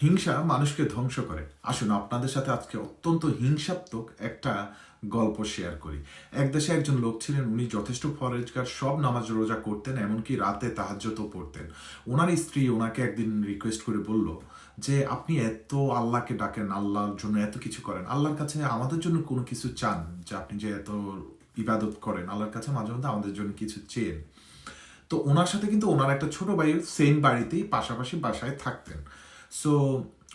হিংসা মানুষকে ধ্বংস করে। আসুন আপনাদের সাথে আজকে অত্যন্ত হিংসাত্মক একটা গল্প শেয়ার করি। এক দেশে একজন লোক ছিলেন, উনি যথেষ্ট ফরজগার, সব নামাজ রোজা করতেন, এমনকি রাতে তাহাজ্জুদও পড়তেন। ওনার স্ত্রী ওনাকে একদিন রিকোয়েস্ট করে বলল যে আপনি এত আল্লাহকে ডাকেন, আল্লাহর জন্য এত কিছু করেন, আল্লাহর কাছে আমাদের জন্য কোনো কিছু চান, যে আপনি যে এত ইবাদত করেন আল্লাহর কাছে, মাঝে মধ্যে আমাদের জন্য কিছু চেন। তো ওনার সাথে কিন্তু ওনার একটা ছোট ভাই সেম বাড়িতেই পাশাপাশি বাসায় থাকতেন। সো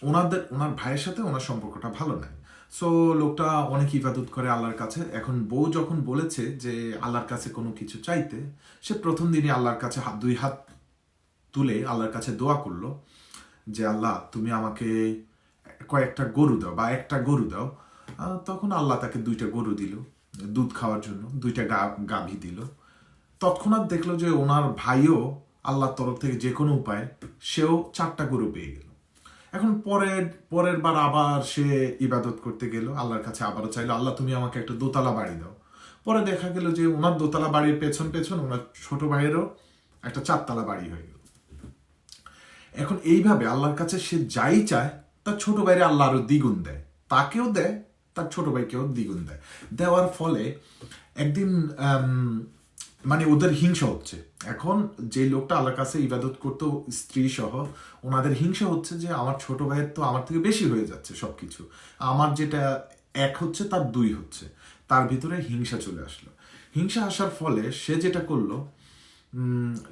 ওনার ভাইয়ের সাথে ওনার সম্পর্কটা ভালো নাই। সো লোকটা অনেক ইবাদত করে আল্লাহর কাছে। এখন বউ যখন বলেছে যে আল্লাহর কাছে কোনো কিছু চাইতে, সে প্রথম দিনই আল্লাহর কাছে দুই হাত তুলে আল্লাহর কাছে দোয়া করলো যে আল্লাহ তুমি আমাকে কয়েকটা গরু দাও বা একটা গরু দাও। তখন আল্লাহ তাকে দুইটা গরু দিল দুধ খাওয়ার জন্য, দুইটা গাভী দিল। তৎক্ষণাৎ দেখলো যে ওনার ভাইও আল্লাহর তরফ থেকে যে কোনো উপায়ে সেও 4টা গরু পেয়ে গেল। এখন পরের বার আবার সে ইবাদত করতে গেল, আল্লাহর কাছে আবারও চাইলো আল্লাহ তুমি আমাকে একটা দোতলা বাড়ি দাও। পরে দেখা গেল যে ওনার দোতলা বাড়ির পেছন পেছন ওনার ছোট ভাইয়েরও একটা 4তলা বাড়ি হয়ে গেল। এখন এইভাবে আল্লাহর কাছে সে যাই চায় তার ছোট ভাইরে আল্লাহ আরো দ্বিগুণ দেয়, তাকেও দেয়, তার ছোট ভাইকেও দ্বিগুণ দেয়। দেওয়ার ফলে একদিন মানে ওদের হিংসা হচ্ছে। এখন যে লোকটা আল্লাহর কাছে ইবাদত করতো স্ত্রী সহ, ওনাদের হিংসা হচ্ছে যে আমার ছোট ভাইয়ের তো আমার থেকে বেশি হয়ে যাচ্ছে সবকিছু, আমার যেটা 1 হচ্ছে তার 2 হচ্ছে। তার ভিতরে হিংসা চলে আসলো। হিংসা আসার ফলে সে যেটা করলো,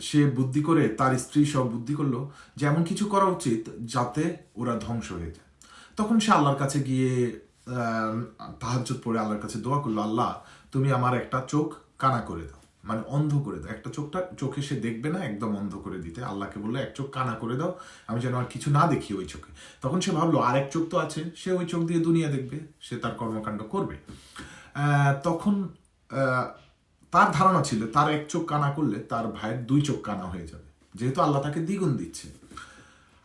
সে বুদ্ধি করে, তার স্ত্রী সব বুদ্ধি করলো যে এমন কিছু করা উচিত যাতে ওরা ধ্বংস হয়ে যায়। তখন সে আল্লাহর কাছে গিয়ে তাহাজ্জুদ পড়ে আল্লাহর কাছে দোয়া করলো, আল্লাহ তুমি আমার একটা চোখ কানা করে দাও, মানে অন্ধ করে দাও, একটা চোখে সে দেখবে না, একদম অন্ধ করে দিতে আল্লাহকে বললো এক চোখ কানা করে দাও, আমি যেন আর কিছু না দেখি ওই চোখে। তখন সে ভাবলো আরেক চোখ তো আছে, সে ওই চোখ দিয়ে দুনিয়া দেখবে, সে তার কর্মকাণ্ড করবে। তখন তার ধারণা ছিল তার 1 চোখ কানা করলে তার ভাইয়ের 2 চোখ কানা হয়ে যাবে, যেহেতু আল্লাহ তাকে দ্বিগুণ দিচ্ছে।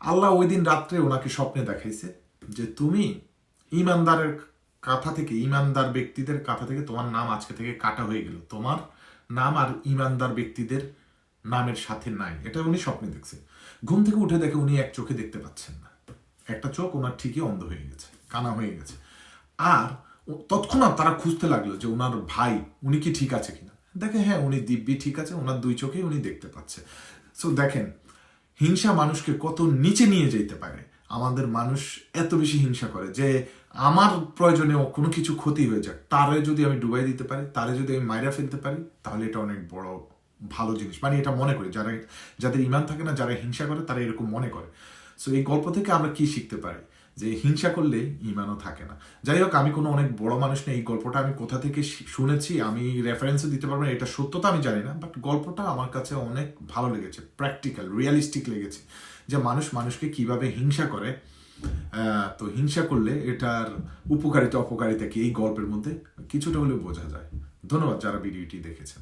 আল্লাহ ওই দিন রাত্রে ওনাকে স্বপ্নে দেখাইছে যে তুমি ইমানদারের কাথা থেকে, ইমানদার ব্যক্তিদের কাথা থেকে তোমার নাম আজকে থেকে কাটা হয়ে গেল, তোমার নাম আর ইমানদার ব্যক্তিদের নামের সাথে নাই। এটা উনি স্বপ্নে দেখছে। ঘুম থেকে উঠে দেখে উনি 1 চোখে দেখতে পাচ্ছেন না, একটা চোখ ওনার ঠিকই অন্ধ হয়ে গেছে, কানা হয়ে গেছে। আর তৎক্ষণাৎ তারা খুঁজতে লাগলো যে ওনার ভাই উনি কি ঠিক আছে কিনা। দেখে হ্যাঁ উনি দিব্যি ঠিক আছে, ওনার 2 চোখেই উনি দেখতে পাচ্ছে। সো দেখেন হিংসা মানুষকে কত নিচে নিয়ে যেতে পারে। আমাদের মানুষ এত বেশি হিংসা করে যে আমার প্রয়োজনে কোনো কিছু ক্ষতি হয়ে যাক, তারে যদি আমি ডুবাই দিতে পারি, তারে যদি আমি মাইরা ফেলতে পারি, তাহলে এটা অনেক বড় ভালো জিনিস। মানে এটা মনে করি যাদের ইমান থাকে না, যারা হিংসা করে তারা এরকম মনে করে। সো এই গল্প থেকে আমরা কি শিখতে পারি? যে হিংসা করলে ইমানও থাকে না। যাই হোক, আমি কোনো অনেক বড় মানুষ নেই, এই গল্পটা আমি কোথা থেকে শুনেছি আমি রেফারেন্সও দিতে পারবো না, এটা সত্যতা আমি জানি না, বাট গল্পটা আমার কাছে অনেক ভালো লেগেছে, প্র্যাকটিক্যাল, রিয়ালিস্টিক লেগেছে, যে মানুষকে কিভাবে হিংসা করে। তো হিংসা করলে এটার উপকারিতা অপকারিতা কি এই গল্পের মধ্যে কিছুটা হলেও বোঝা যায়। ধন্যবাদ যারা ভিডিওটি দেখেছেন।